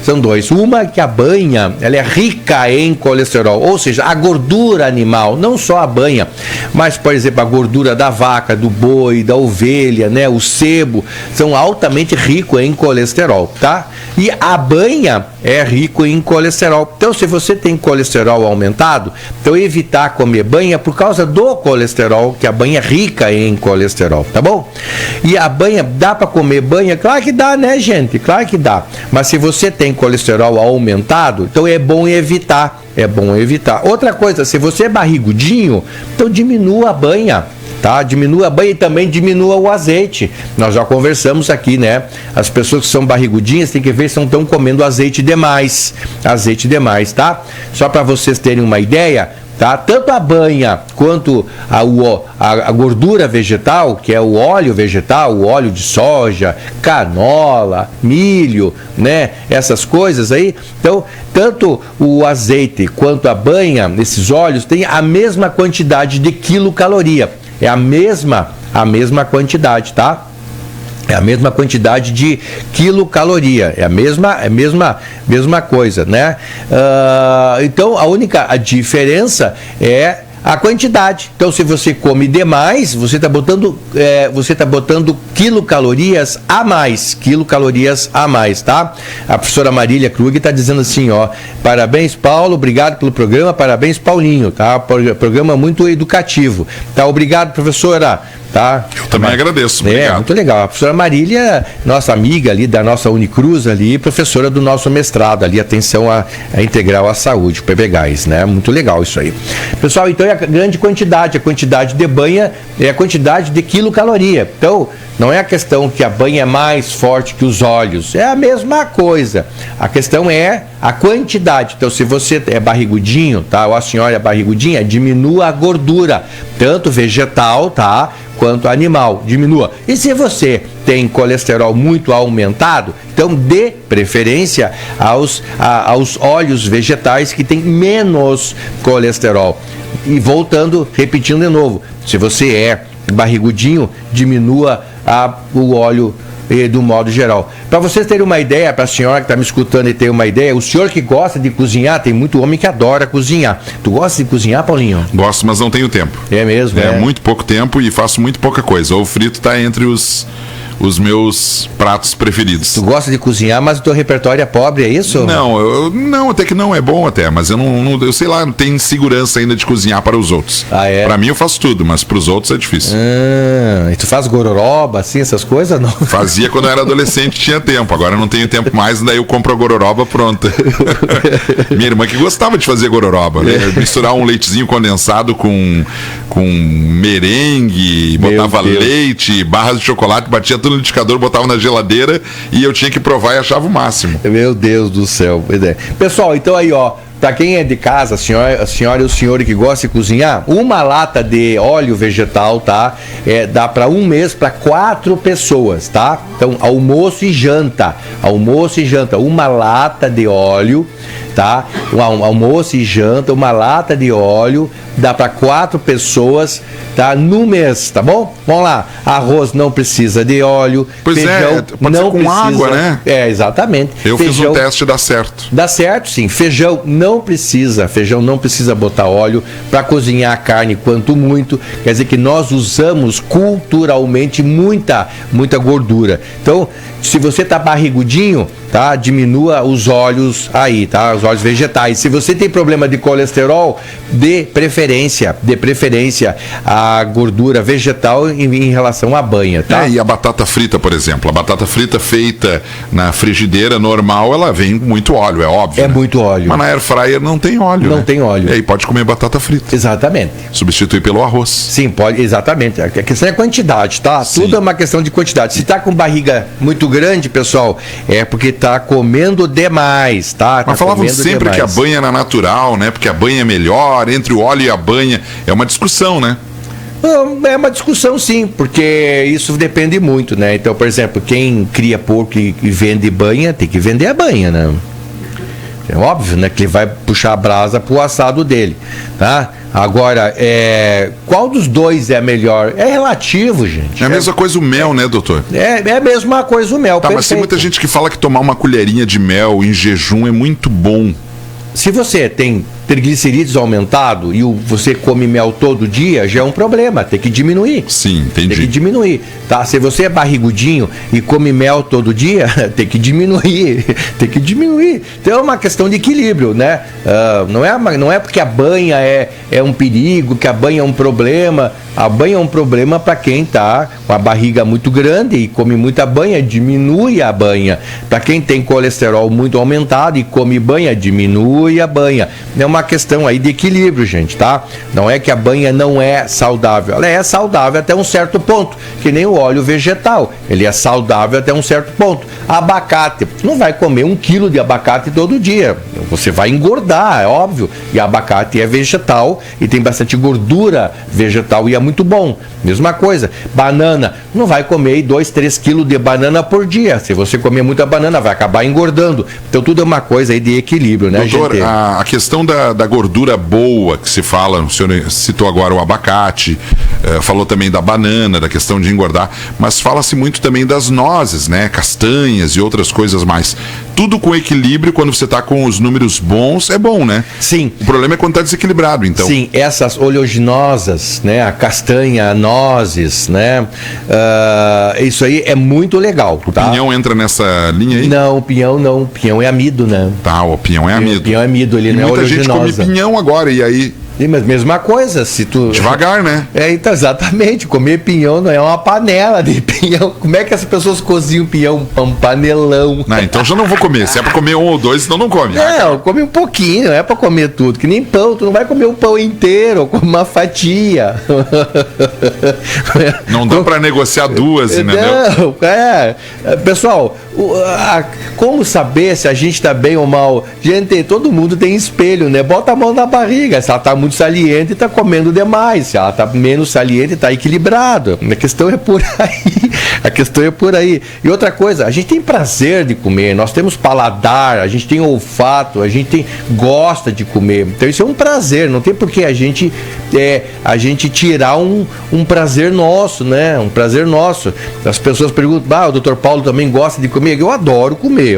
São dois. Uma é que a banha, ela é rica em colesterol, ou seja, a gordura animal, não só a banha, mas, por exemplo, a gordura da vaca, do boi, da ovelha, né, o sebo, são altamente ricos em colesterol, tá? E a banha é rico em colesterol. Então, se você tem colesterol aumentado, então evitar comer banha por causa do colesterol, que a banha é rica em colesterol, tá bom? E a banha, dá para comer banha? Claro que dá, né, gente? Claro que dá. Mas se você tem colesterol aumentado, então é bom evitar. É bom evitar. Outra coisa, se você é barrigudinho, então diminua a banha. Tá? Diminua a banha e também diminua o azeite. Nós já conversamos aqui, né? As pessoas que são barrigudinhas tem que ver se não estão comendo azeite demais. Azeite demais, tá? Só para vocês terem uma ideia, tá? Tanto a banha quanto a gordura vegetal, que é o óleo vegetal, o óleo de soja, canola, milho, né? Essas coisas aí. Então, tanto o azeite quanto a banha, esses óleos, têm a mesma quantidade de quilocaloria. É a mesma quantidade, tá? É a mesma quantidade de quilocaloria. É a mesma coisa, né? Então, a única diferença é a quantidade. Então, se você come demais, você está botando quilocalorias a mais, tá? A professora Marília Krug está dizendo assim, ó, parabéns, Paulo, obrigado pelo programa, parabéns, Paulinho, tá? Programa muito educativo, tá? Obrigado, professora. Tá? Eu também agradeço, obrigado. Muito legal. A professora Marília, nossa amiga ali da nossa Unicruz ali, professora do nosso mestrado ali, atenção à integral à saúde, PBGás, né? Muito legal isso aí. Pessoal, então é a grande quantidade, a quantidade de banha é a quantidade de quilocaloria. Então, não é a questão que a banha é mais forte que os óleos, é a mesma coisa. A questão é a quantidade. Então, se você é barrigudinho, tá? Ou a senhora é barrigudinha, diminua a gordura, tanto vegetal, tá? Quanto animal, diminua. E se você tem colesterol muito aumentado, então dê preferência aos óleos vegetais que têm menos colesterol. E voltando, repetindo de novo, se você é barrigudinho, diminua o óleo do modo geral. Para vocês terem uma ideia, para a senhora que está me escutando e ter uma ideia, o senhor que gosta de cozinhar, tem muito homem que adora cozinhar. Tu gosta de cozinhar, Paulinho? Gosto, mas não tenho tempo. É mesmo? É muito pouco tempo e faço muito pouca coisa. O frito está entre os meus pratos preferidos. Tu gosta de cozinhar, mas o teu repertório é pobre, é isso? Não, até que não é bom até, mas eu sei lá, não tenho segurança ainda de cozinhar para os outros. Ah, é? Para mim eu faço tudo, mas para os outros é difícil. E tu faz gororoba, assim, essas coisas, não? Fazia quando eu era adolescente, tinha tempo. Agora eu não tenho tempo mais, daí eu compro a gororoba pronta. Minha irmã que gostava de fazer gororoba, né? Misturar um leitezinho condensado com merengue, botava leite, barras de chocolate, batia tudo no liquidificador, botava na geladeira e eu tinha que provar e achava o máximo. Meu Deus do céu. Pessoal, então aí, ó, para quem é de casa, a senhora e o senhor que gosta de cozinhar, uma lata de óleo vegetal, tá? Dá para um mês para 4 pessoas, tá? Então, almoço e janta, uma lata de óleo, tá? Almoço e janta, uma lata de óleo, dá para 4 pessoas, tá? No mês, tá bom? Vamos lá. Arroz não precisa de óleo. Pois feijão pode não ser com precisa, água, né? Exatamente. Eu fiz um teste e dá certo. Dá certo, sim. Feijão não precisa botar óleo para cozinhar a carne, quanto muito. Quer dizer que nós usamos culturalmente muita gordura. Então, se você tá barrigudinho, tá? Diminua os óleos aí, tá? Os óleos vegetais. Se você tem problema de colesterol, dê preferência à gordura vegetal em relação à banha, tá? E a batata frita, por exemplo. A batata frita feita na frigideira normal, ela vem com muito óleo, é óbvio. É, né? Muito óleo. Mas na air fryer não tem óleo. Não tem óleo. E aí pode comer batata frita. Exatamente. Substituir pelo arroz. Sim, pode, exatamente. A questão é quantidade, tá? Sim. Tudo é uma questão de quantidade. Se tá com barriga muito grande, pessoal, é porque tá comendo demais, tá? Mas falavam sempre demais. Que a banha era natural, né? Porque a banha é melhor, entre o óleo e a banha. É uma discussão, né? É uma discussão, sim, porque isso depende muito, né? Então, por exemplo, quem cria porco e vende banha, tem que vender a banha, né? É óbvio, né, que ele vai puxar a brasa pro assado dele, tá? Agora, qual dos dois é melhor? É relativo, gente. É a mesma coisa o mel, né, doutor? É a mesma coisa o mel. Tá, mas tem muita gente que fala que tomar uma colherinha de mel em jejum é muito bom. Se você tem triglicerídeos aumentado e você come mel todo dia, já é um problema, tem que diminuir. Sim, entendi. Tem que diminuir, tá? Se você é barrigudinho e come mel todo dia, tem que diminuir, tem que diminuir. Então é uma questão de equilíbrio, né? Não é porque a banha é um perigo, que a banha é um problema. A banha é um problema para quem tá com a barriga muito grande e come muita banha, diminui a banha. Para quem tem colesterol muito aumentado e come banha, diminui a banha. É uma questão aí de equilíbrio, gente, tá? Não é que a banha não é saudável. Ela é saudável até um certo ponto, que nem o óleo vegetal. Ele é saudável até um certo ponto. Abacate. Não vai comer 1 quilo de abacate todo dia. Você vai engordar, é óbvio. E abacate é vegetal e tem bastante gordura vegetal e é muito bom. Mesma coisa. Banana. Não vai comer 2, 3 quilos de banana por dia. Se você comer muita banana, vai acabar engordando. Então tudo é uma coisa aí de equilíbrio, né, doutor, gente? A questão da gordura boa que se fala, o senhor citou agora o abacate, falou também da banana, da questão de engordar, mas fala-se muito também das nozes, né? Castanhas e outras coisas mais. Tudo com equilíbrio, quando você está com os números bons, é bom, né? Sim. O problema é quando está desequilibrado, então. Sim, essas oleaginosas, né? A castanha, a nozes, né? Isso aí é muito legal. O pinhão entra nessa linha aí? Não, o pinhão não. O pinhão é amido, né? Tá, o pinhão é amido. O pinhão é amido, ele não é oleaginosa. Muita gente come pinhão agora, e aí... Sim, mas mesma coisa, se tu... Devagar, né? Então, exatamente, comer pinhão não é uma panela de pinhão. Como é que as pessoas cozinham pinhão? Um panelão. Não, então já não vou comer. Se é pra comer 1 ou 2, senão não come. Não, come um pouquinho, não é pra comer tudo. Que nem pão, tu não vai comer o pão inteiro, come uma fatia. Não dá pra negociar duas, entendeu? Não, pessoal, como saber se a gente tá bem ou mal? Gente, todo mundo tem espelho, né? Bota a mão na barriga, se ela tá muito saliente, tá comendo demais. Se ela tá menos saliente, tá equilibrado. A questão é por aí. A questão é por aí. E outra coisa, a gente tem prazer de comer, nós temos paladar, a gente tem olfato, a gente gosta de comer. Então isso é um prazer, não tem por que a gente tirar um prazer nosso, né? Um prazer nosso. As pessoas perguntam, o Dr. Paulo também gosta de comer? Eu adoro comer,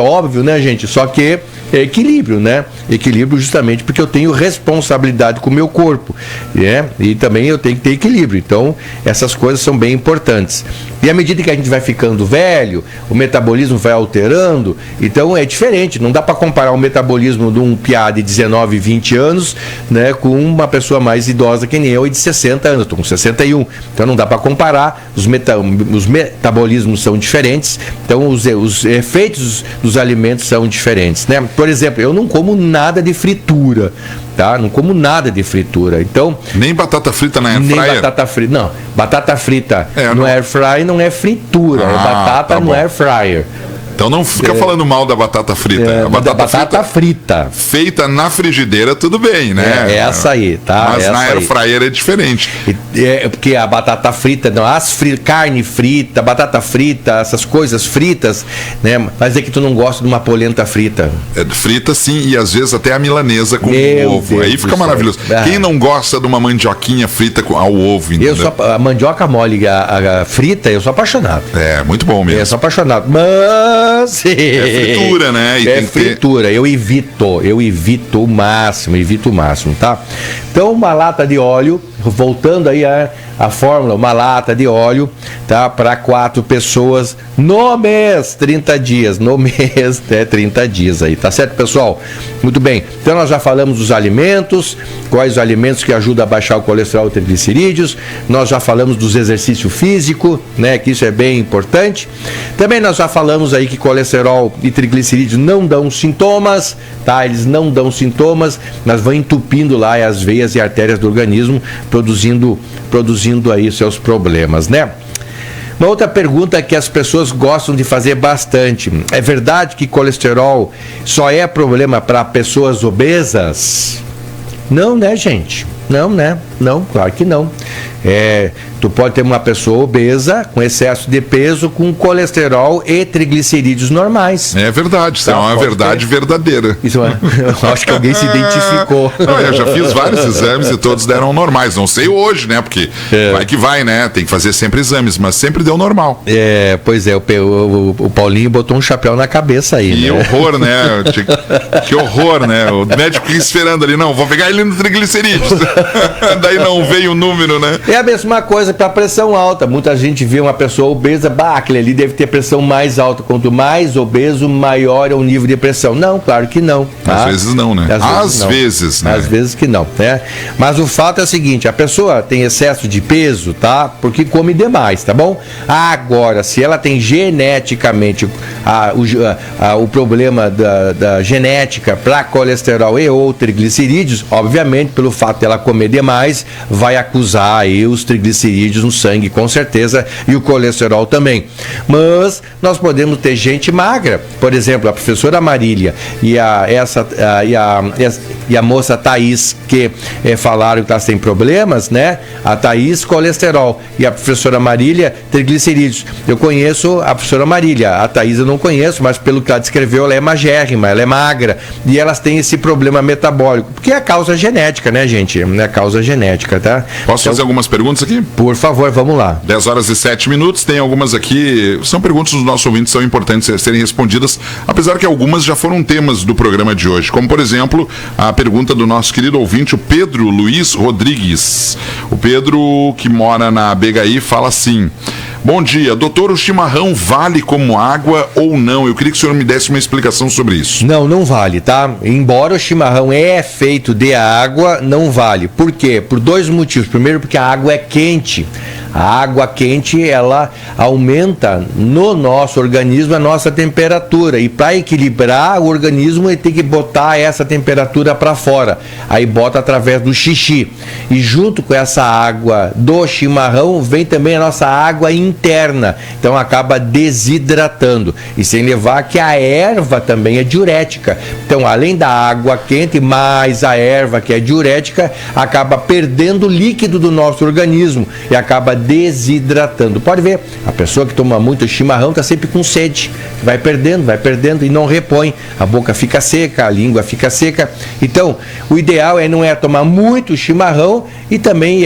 óbvio, né, gente? Só que é equilíbrio, né? Equilíbrio justamente porque eu tenho responsabilidade com o meu corpo, né? E também eu tenho que ter equilíbrio. Então, essas coisas são bem importantes. E à medida que a gente vai ficando velho, o metabolismo vai alterando, então é diferente. Não dá para comparar o metabolismo de um piá de 19, 20 anos, né, com uma pessoa mais idosa que nem eu e de 60 anos. Estou com 61. Então não dá para comparar. Os metabolismos são diferentes. Então os efeitos dos alimentos são diferentes, né? Por exemplo, eu não como nada de fritura, tá? Não como nada de fritura. Então, nem batata frita na air fryer? Nem batata frita. Não, batata frita no air fryer não é fritura, é batata no air fryer. Então não fica falando mal da batata frita. A batata frita feita na frigideira, tudo bem, né? Essa aí, tá? Mas na air fryer é diferente. Porque a batata frita, não, carne frita, batata frita, essas coisas fritas, né? Mas é que tu não gosta de uma polenta frita. Frita sim, e às vezes até a milanesa com ovo. Deus aí fica maravilhoso. Quem não gosta de uma mandioquinha frita ao ovo, entendeu? A mandioca mole, a frita, eu sou apaixonado. É, muito bom mesmo. Eu sou apaixonado. Mas é fritura, né? E fritura, eu evito o máximo, tá? Então, uma lata de óleo, voltando aí a fórmula, uma lata de óleo, tá? Para 4 pessoas no mês, 30 dias, no mês, 30 dias aí, tá certo, pessoal? Muito bem, então nós já falamos dos alimentos, quais os alimentos que ajudam a baixar o colesterol e triglicerídeos, nós já falamos dos exercício físico, né? Que isso é bem importante. Também nós já falamos aí que colesterol e triglicerídeos não dão sintomas, tá? Eles não dão sintomas, mas vão entupindo lá as veias e artérias do organismo, produzindo aí seus problemas, né? Uma outra pergunta que as pessoas gostam de fazer bastante: é verdade que colesterol só é problema para pessoas obesas? Não, né, gente? Não, né? Não, claro que não. Tu pode ter uma pessoa obesa, com excesso de peso, com colesterol e triglicerídeos normais. É verdade, isso é uma verdade verdadeira. Isso eu acho que alguém se identificou. Não, eu já fiz vários exames e todos deram normais. Não sei hoje, né? Porque vai que vai, né? Tem que fazer sempre exames, mas sempre deu normal. Pois é, o Paulinho botou um chapéu na cabeça aí. Que horror, né? Que horror, né? O médico fica esperando ali, não, vou pegar ele no triglicerídeos. Daí não veio o número, né? É a mesma coisa para pressão alta. Muita gente vê uma pessoa obesa, aquele ali deve ter pressão mais alta. Quanto mais obeso, maior é o nível de pressão. Não, claro que não. Tá? Às vezes não, né? Às vezes, né? Às vezes que não, né? Mas o fato é o seguinte, a pessoa tem excesso de peso, tá? Porque come demais, tá bom? Agora, se ela tem geneticamente o problema da genética para colesterol e ou triglicerídeos, obviamente, pelo fato dela comer demais, vai acusar aí os triglicerídeos no sangue, com certeza, e o colesterol também. Mas nós podemos ter gente magra, por exemplo, a professora Marília e a moça Thaís, que falaram que elas têm problemas, né? A Thaís, colesterol, e a professora Marília, triglicerídeos. Eu conheço a professora Marília, a Thaís eu não conheço, mas pelo que ela descreveu, ela é magérrima, ela é magra, e elas têm esse problema metabólico, porque é causa genética, né, gente? É causa genética, tá? Posso fazer algumas perguntas aqui? Por favor, vamos lá. 10 horas e 7 minutos, tem algumas aqui, são perguntas dos nossos ouvintes, são importantes serem respondidas, apesar que algumas já foram temas do programa de hoje, como por exemplo, a pergunta do nosso querido ouvinte, o Pedro Luiz Rodrigues. O Pedro, que mora na BHI, fala assim: bom dia, doutor, o chimarrão vale como água ou não? Eu queria que o senhor me desse uma explicação sobre isso. Não vale, tá? Embora o chimarrão é feito de água, não vale. Por quê? Por dois motivos. Primeiro, porque a água é quente. A água quente, ela aumenta no nosso organismo a nossa temperatura, e para equilibrar o organismo ele tem que botar essa temperatura para fora, aí bota através do xixi, e junto com essa água do chimarrão vem também a nossa água interna, então acaba desidratando, e sem levar que a erva também é diurética, então além da água quente mais a erva que é diurética, acaba perdendo o líquido do nosso organismo e acaba desidratando. Pode ver, a pessoa que toma muito chimarrão está sempre com sede, vai perdendo e não repõe, a boca fica seca, a língua fica seca. Então, o ideal não é tomar muito chimarrão e também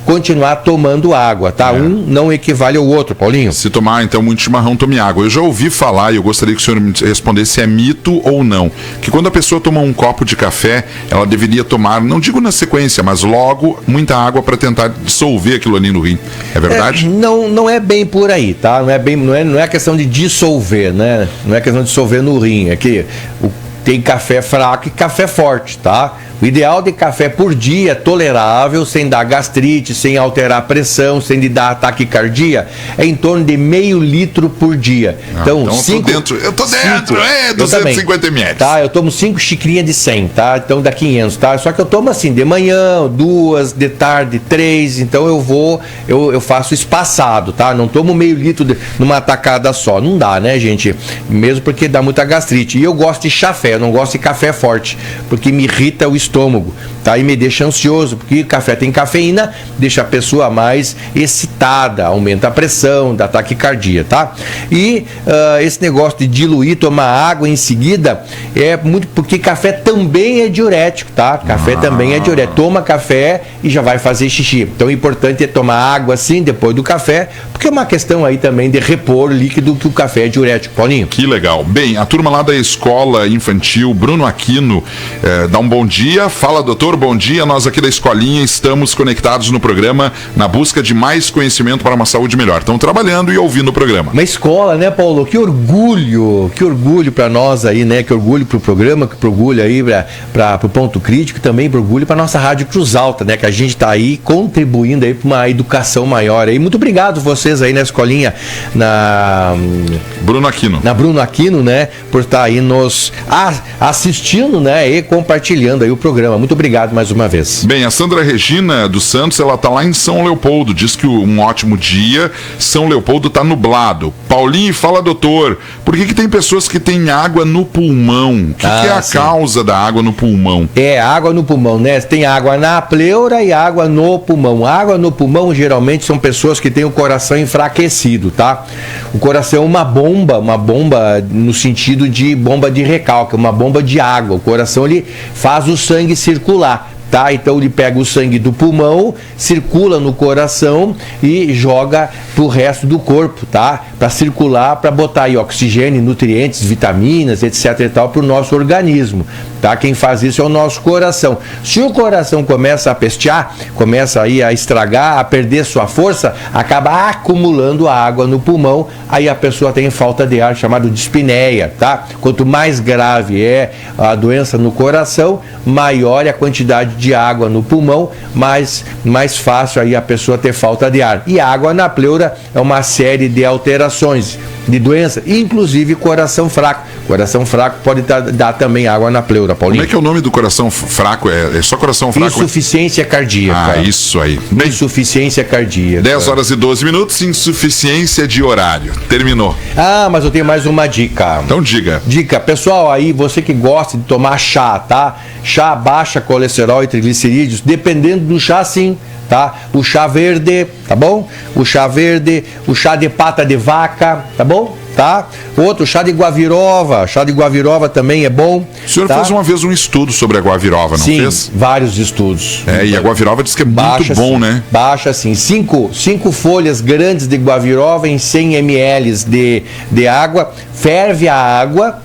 continuar tomando água, tá? Um não equivale ao outro, Paulinho. Se tomar, então, muito chimarrão, tome água. Eu já ouvi falar, e eu gostaria que o senhor me respondesse se é mito ou não, que quando a pessoa toma um copo de café, ela deveria tomar, não digo na sequência, mas logo, muita água para tentar dissolver aquilo ali no rim. É verdade? Não é bem por aí, tá? Não é questão de dissolver, né? Não é questão de dissolver no rim. É que tem café fraco e café forte, tá? O ideal de café por dia tolerável, sem dar gastrite, sem alterar a pressão, sem lhe dar taquicardia, é em torno de meio litro por dia. Então eu tô dentro, 250 ml. Tá, eu tomo 5 xicrinhas de 100, tá? Então dá 500, tá? Só que eu tomo assim, de manhã, 2, de tarde, 3, então eu faço espaçado, tá? Não tomo meio litro numa tacada só, não dá, né, gente? Mesmo porque dá muita gastrite. E eu gosto de chafé, eu não gosto de café forte, porque me irrita o estômago, tá? E me deixa ansioso, porque café tem cafeína, deixa a pessoa mais excitada, aumenta a pressão, dá taquicardia, tá? E esse negócio de diluir, tomar água em seguida, é muito porque café também é diurético, tá? Café também é diurético. Toma café e já vai fazer xixi. Então o importante é tomar água assim depois do café, porque é uma questão aí também de repor o líquido, que o café é diurético, Paulinho. Que legal. Bem, a turma lá da escola infantil, Bruno Aquino, dá um bom dia. Fala, doutor, bom dia. Nós aqui da escolinha estamos conectados no programa na busca de mais conhecimento para uma saúde melhor. Estamos trabalhando e ouvindo o programa. Uma escola, né, Paulo? Que orgulho para nós aí, né? Que orgulho para o programa, que orgulho aí para o Ponto Crítico, também orgulho para nossa Rádio Cruz Alta, né? Que a gente está aí contribuindo aí para uma educação maior aí. Muito obrigado vocês aí na escolinha, na Bruno Aquino. Na Bruno Aquino, né? Por estar aí nos assistindo, né? E compartilhando aí o programa. Muito obrigado. obrigado mais uma vez. Bem, a Sandra Regina dos Santos, ela tá lá em São Leopoldo, diz que um ótimo dia, São Leopoldo tá nublado. Paulinho, fala doutor, por que tem pessoas que têm água no pulmão? O que é a causa da água no pulmão? Água no pulmão, né? Tem água na pleura e água no pulmão. Água no pulmão geralmente são pessoas que têm o coração enfraquecido, tá? O coração é uma bomba no sentido de bomba de recalque, uma bomba de água. O coração ele faz o sangue circular. Tá? Então ele pega o sangue do pulmão, circula no coração e joga pro resto do corpo, tá? Para circular, para botar aí oxigênio, nutrientes, vitaminas, etc e tal, pro nosso organismo, tá? Quem faz isso é o nosso coração. Se o coração começa a pestear, começa aí a estragar, a perder sua força, acaba acumulando água no pulmão, aí a pessoa tem falta de ar, chamado dispneia, tá? Quanto mais grave é a doença no coração, maior é a quantidade de água no pulmão, mais fácil aí a pessoa ter falta de ar. E água na pleura é uma série de alterações de doença, inclusive coração fraco. Coração fraco pode dar também água na pleura, Paulinho. Como é que é o nome do coração fraco? É só coração fraco? Insuficiência cardíaca. Isso aí. Bem, insuficiência cardíaca. 10 horas e 12 minutos, insuficiência de horário. Terminou. Mas eu tenho mais uma dica. Então diga. Dica, pessoal, aí você que gosta de tomar chá, tá? Chá baixa colesterol e triglicerídeos, dependendo do chá, sim. Tá? O chá verde, tá bom? O chá verde, o chá de pata de vaca, tá bom? Tá? Outro, chá de guavirova. Chá de guavirova também é bom. O senhor tá? fez uma vez um estudo sobre a guavirova, não fez? Sim, vários estudos. E a guavirova diz que é muito bom, né? Baixa assim, 5 folhas grandes de guavirova em 100 ml de água. Ferve a água,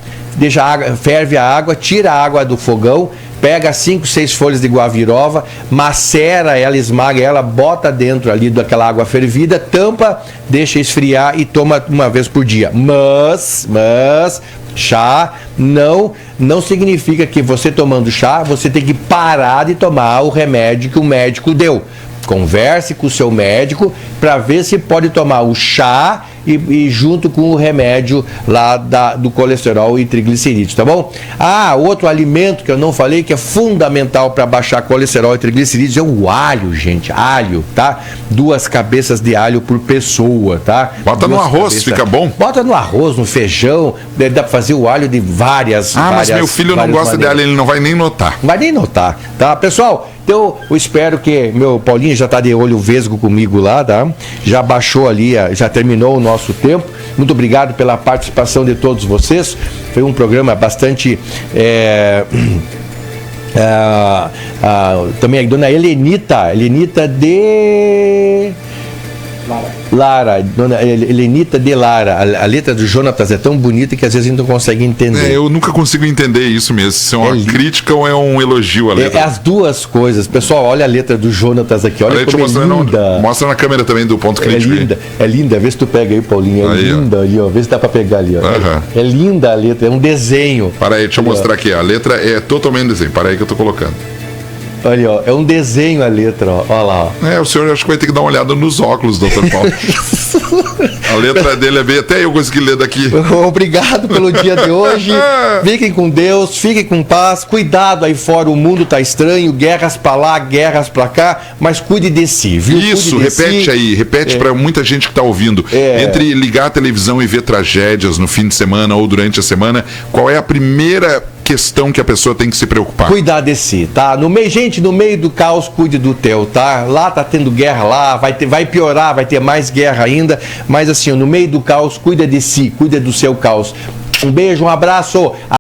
ferve a água, tira a água do fogão, pega 5, 6 folhas de guavirova, macera ela, esmaga ela, bota dentro ali daquela água fervida, tampa, deixa esfriar e toma uma vez por dia. Mas chá não significa que você tomando chá, você tem que parar de tomar o remédio que o médico deu. Converse com o seu médico para ver se pode tomar o chá e junto com o remédio lá do colesterol e triglicerídeos, tá bom? Outro alimento que eu não falei que é fundamental para baixar colesterol e triglicerídeos é o alho, gente. Alho, tá? 2 cabeças de alho por pessoa, tá? Bota no arroz, fica bom? Bota no arroz, no feijão, dá para fazer o alho de várias mas meu filho não gosta dela, ele não vai nem notar. Vai nem notar, tá? Pessoal, então eu espero que meu Paulinho já está de olho vesgo comigo lá, tá? Já baixou ali, já terminou o nosso tempo. Muito obrigado pela participação de todos vocês. Foi um programa bastante... também a dona Helenita de... Lara, dona Helenita de Lara. A letra do Jonatas é tão bonita que às vezes a gente não consegue entender. Eu nunca consigo entender isso mesmo. Se é uma crítica ou é um elogio a letra. É as duas coisas. Pessoal, olha a letra do Jonatas aqui. Olha como é linda. Mostra na câmera também do ponto crítico. É linda. Vê se tu pega aí, Paulinho. Linda ali, ó. Vê se dá pra pegar ali, ó. É linda a letra. É um desenho. Para aí, deixa eu mostrar aqui. A letra é totalmente desenho. Para aí que eu tô colocando. Olha, ó, é um desenho a letra, ó. Olha lá, ó. O senhor acho que vai ter que dar uma olhada nos óculos, doutor Paulo. A letra dele é bem, até eu consegui ler daqui. Obrigado pelo dia de hoje. Fiquem com Deus, fiquem com paz. Cuidado aí fora, o mundo tá estranho. Guerras pra lá, guerras pra cá. Mas cuide de si, viu? Isso, repete aí, repete pra muita gente que tá ouvindo. Entre ligar a televisão e ver tragédias no fim de semana ou durante a semana, qual é a primeira questão que a pessoa tem que se preocupar? Cuidar de si, tá? No meio do caos, cuide do teu, tá? Lá tá tendo guerra lá, vai piorar, vai ter mais guerra ainda, mas assim, no meio do caos, cuida de si, cuida do seu caos. Um beijo, um abraço.